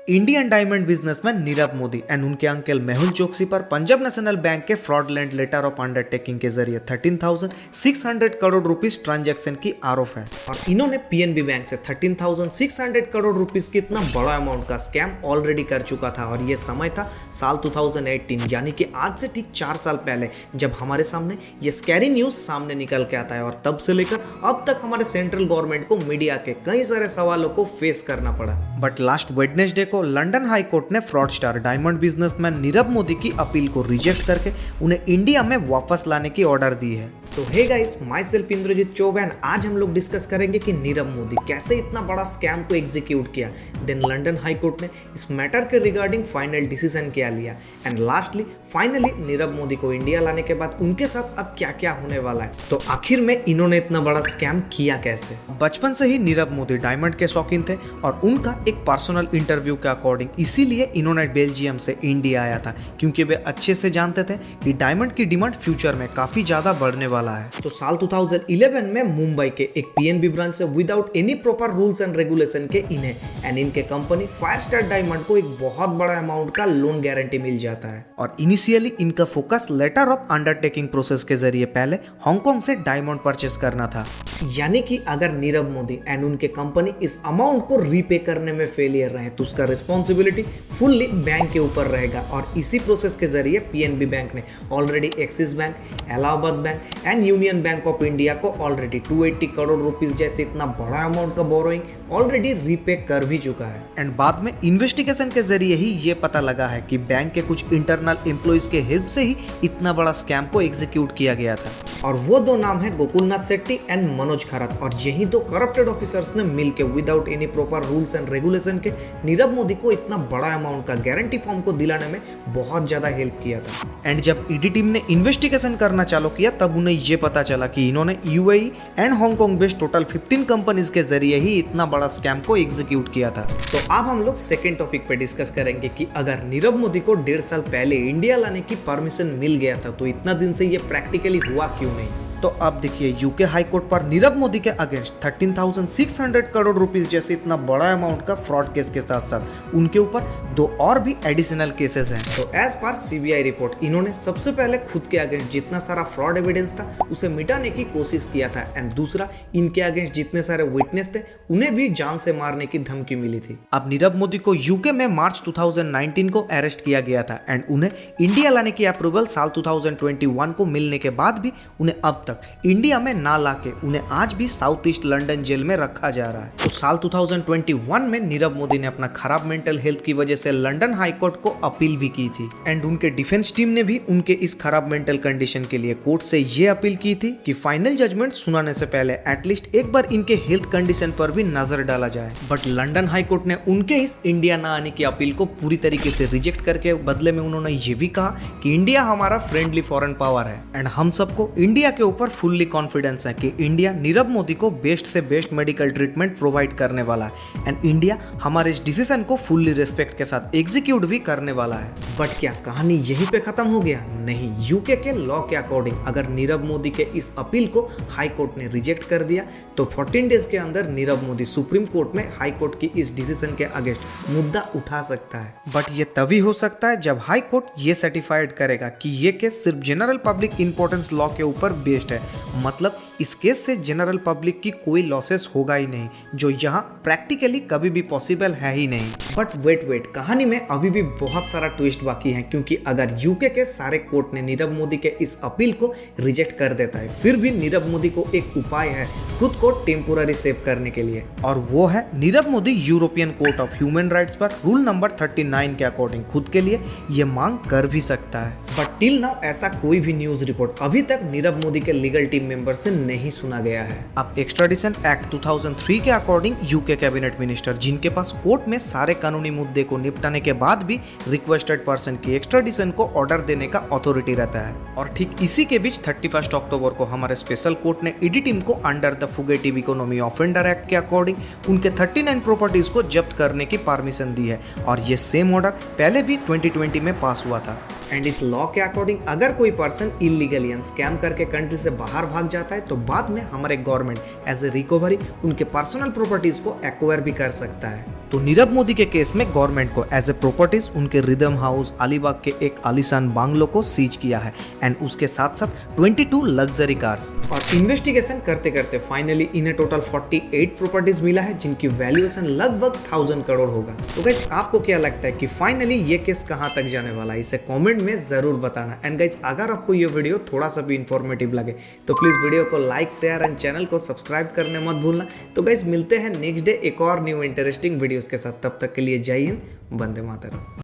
Indian diamond businessman Nirav Modi and उनके uncle Mehul Choksi पर Punjab national bank के फ्रॉडलेंट लेटर ऑफ अंडरटेकिंग के जरिए 13,600 करोड़ रुपीस ट्रांजैक्शन की आरोप है और इन्होंने पीएनबी बैंक से 13,600 करोड़ रुपीस की इतना बड़ा अमाउंट का स्कैम ऑलरेडी कर चुका था। और ये समय था साल 2018, यानी कि आज से ठीक 4 साल पहले, जब हमारे सामने ये स्कैरी न्यूज सामने निकल के आता है। और तब से लेकर अब तक हमारे सेंट्रल गवर्नमेंट को मीडिया के कई सारे सवालों को फेस करना पड़ा। बट लास्ट वेडनेसडे को लंदन हाई कोर्ट ने fraudster diamond businessman Nirav Modi की अपील को रिजेक्ट करके उन्हें इंडिया में वापस लाने की ऑर्डर दी है। तो hey guys, myself Indrajeet Choubey, आज हम लोग डिस्कस करेंगे कि नीरव मोदी कैसे इतना बड़ा स्कैम को एग्जीक्यूट किया, देन लंदन हाई कोर्ट ने इस मैटर के रिगार्डिंग फाइनल डिसीजन क्या लिया, and lastly finally Nirav Modi को इंडिया लाने के बाद उनके साथ अब क्या क्या होने वाला है। तो आखिर में इन्होंने इतना बड़ा स्कैम किया कैसे। बचपन से ही नीरव मोदी डायमंड के शौकीन थे और उनका एक पर्सनल इंटरव्यू के अकॉर्डिंग इसीलिए इन्होंने बेल्जियम से इंडिया आया था, क्योंकि वे अच्छे से जानते थे कि डायमंड की डिमांड फ्यूचर में काफी ज्यादा बढ़ने वाला है। तो साल 2011 में मुंबई के एक पीएनबी ब्रांच से without any proper rules and regulation के इन्हें एंड इनके कंपनी फायरस्टार डायमंड को एक बहुत बड़ा अमाउंट का लोन गारंटी मिल जाता है। और इनिशियली इनका focus letter of undertaking process के जरिए पहले हांगकांग से डायमंड परचेस करना था, यानी कि अगर नीरव मोदी एंड उनके कंपनी इस अमाउंट को रीपे करने में फेलियर रहे तो उसका रिस्पॉन्सिबिलिटी फुल्ली बैंक के ऊपर रहेगा। और इसी प्रोसेस के जरिए पीएनबी बैंक ने already axis bank, Allahabad bank and union bank of India को ऑलरेडी 280 करोड़ रुपीस जैसे इतना बड़ा अमाउंट का बोरोइंग ऑलरेडी रीपे कर भी चुका है। एंड बाद में इन्वेस्टिगेशन के जरिए ही ये पता लगा है कि बैंक के कुछ इंटरनल एम्प्लॉइज के हेल्प से ही इतना बड़ा स्कैम को एग्जीक्यूट किया गया था। और वो दो नाम है गोकुलनाथ शेट्टी एंड मनोज खरात। और यही दो करप्टेड ऑफिसर्स ने मिलकर without any proper rules and regulation के नीरव मोदी को इतना बड़ा अमाउंट का गारंटी फॉर्म को दिलाने में बहुत ज्यादा हेल्प किया था। एंड जब ईडी टीम ने इन्वेस्टिगेशन करना चालू किया तब उन्हें ये पता चला कि इन्होंने UAE and Hong Kong based total 15 companies के जरिए ही इतना बड़ा स्कैम को एग्जीक्यूट किया था। तो अब हम लोग सेकेंड टॉपिक पे डिस्कस करेंगे कि अगर नीरव मोदी को 1.5 साल पहले इंडिया लाने की परमिशन मिल गया था तो इतना दिन से ये प्रैक्टिकली हुआ क्यों नहीं। तो अब देखिए, यूके हाई कोर्ट पर नीरव मोदी के अगेंस्ट 13,600 करोड़ रुपीस जैसे इतना बड़ा अमाउंट का फ्रॉड केस के साथ साथ उनके ऊपर 2 और भी एडिशनल केसेस हैं। तो एज पर सीबीआई रिपोर्ट इन्होंने सबसे पहले खुद के अगेंस्ट जितना सारा फ्रॉड एविडेंस था उसे मिटाने की कोशिश किया था, एंड दूसरा इनके अगेंस्ट जितने सारे विटनेस थे उन्हें भी जान से मारने की धमकी मिली थी। अब नीरव मोदी को यूके में मार्च 2019 को अरेस्ट किया गया था एंड उन्हें इंडिया लाने की अप्रूवल साल 2021 को मिलने के बाद भी उन्हें अब तक इंडिया में ना लाके उन्हें आज भी साउथ ईस्ट लंदन जेल में रखा जा रहा है। तो साल 2021 में नीरव मोदी ने अपना खराब मेंटल हेल्थ की वजह से लंदन हाई कोर्ट को अपील भी की थी, एंड उनके डिफेंस टीम ने भी उनके इस खराब मेंटल कंडीशन के लिए कोर्ट से ये अपील की थी कि फाइनल जजमेंट सुनाने से पहले एटलीस्ट एक बार इनके हेल्थ कंडीशन पर भी नजर डाला जाए। बट लंदन हाई कोर्ट ने उनके इस इंडिया ना आने की अपील को पूरी तरीके से रिजेक्ट करके बदले में उन्होंने ये भी कहा कि इंडिया हमारा फ्रेंडली फॉरेन पावर है एंड हम सबको इंडिया के ऊपर फुल्ली कॉन्फिडेंस है कि इंडिया नीरव मोदी को बेस्ट से बेस्ट मेडिकल ट्रीटमेंट प्रोवाइड करने वाला है, एंड इंडिया हमारे इस डिसीजन को फुल्ली रिस्पेक्ट के साथ एग्जीक्यूट भी करने वाला है। बट क्या कहानी यहीं पे खत्म हो गया? नहीं, यूके के लॉ के अकॉर्डिंग अगर नीरव मोदी के इस अपील को हाई कोर्ट ने रिजेक्ट कर दिया तो 14 डेज के अंदर नीरव मोदी सुप्रीम कोर्ट में हाई कोर्ट की इस डिसीजन के अगेंस्ट मुद्दा उठा सकता है। बट ये तभी हो सकता है जब हाई कोर्ट ये सर्टिफाइड करेगा कि ये केस सिर्फ जनरल पब्लिक इंपॉर्टेंस लॉ के ऊपर बेस्ड है, मतलब इस केस से जनरल पब्लिक की कोई लॉसेस होगा ही नहीं, जो यहाँ प्रैक्टिकली कभी भी पॉसिबल है ही नहीं। बट वेट, कहानी में अभी भी बहुत सारा ट्विस्ट बाकी है, क्योंकि अगर यूके के सारे कोर्ट ने नीरव मोदी के इस अपील को रिजेक्ट कर देता है, फिर भी नीरव मोदी को एक उपाय है खुद को टेम्पोररी सेव करने के लिए, और वो है Nirav Modi European court of human rights पर रूल नंबर 39 के अकॉर्डिंग खुद के लिए ये मांग कर भी सकता है। बट टिल नाउ ऐसा कोई भी न्यूज रिपोर्ट अभी तक नीरव मोदी के लीगल टीम मेंबर से नहीं सुना गया है। अब एक्स्ट्राडिशन एक्ट 2003 के अकॉर्डिंग यूके कैबिनेट मिनिस्टर, जिनके पास कोर्ट में सारे कानूनी मुद्दे को निपटाने के बाद भी रिक्वेस्टेड पर्सन की एक्स्ट्राडिशन को ऑर्डर देने का अथॉरिटी रहता है। और ठीक इसी के बीच 31 अक्टूबर को हमारे स्पेशल कोर्ट ने ईडी टीम को under the fugitive economy offender act के अकॉर्डिंग उनके 39 प्रॉपर्टीज को जब्त करने की परमिशन दी है, और ये सेम ऑर्डर पहले भी 2020 में पास हुआ था। एंड इस लॉ के अकॉर्डिंग अगर कोई पर्सन इलीगली स्कैम करके कंट्री से बाहर भाग जाता है तो बाद में हमारे गवर्नमेंट एज ए रिकवरी उनके पर्सनल प्रॉपर्टीज को एक्वायर भी कर सकता है। तो नीरव मोदी के केस में गवर्नमेंट को एज ए प्रॉपर्टीज उनके रिदम हाउस अलीबाग के एक आलीशान बांग्लो को सीज किया है एंड उसके साथ साथ 22 लग्जरी कार्स। और इन्वेस्टिगेशन करते करते फाइनली इन्हें टोटल 48 प्रॉपर्टीज मिला है जिनकी वैल्यूएशन लगभग 1000 करोड़ होगा। तो गाइस आपको क्या लगता है कि फाइनली ये केस कहां तक जाने वाला है, इसे कमेंट में जरूर बताना। एंड गाइस अगर आपको ये वीडियो थोड़ा सा भी इंफॉर्मेटिव लगे तो प्लीज वीडियो को लाइक शेयर एंड चैनल को सब्सक्राइब करने मत भूलना। तो गाइस मिलते हैं नेक्स्ट डे एक और न्यू इंटरेस्टिंग वीडियोस के साथ, तब तक के लिए जय हिंद, वंदे मातरम।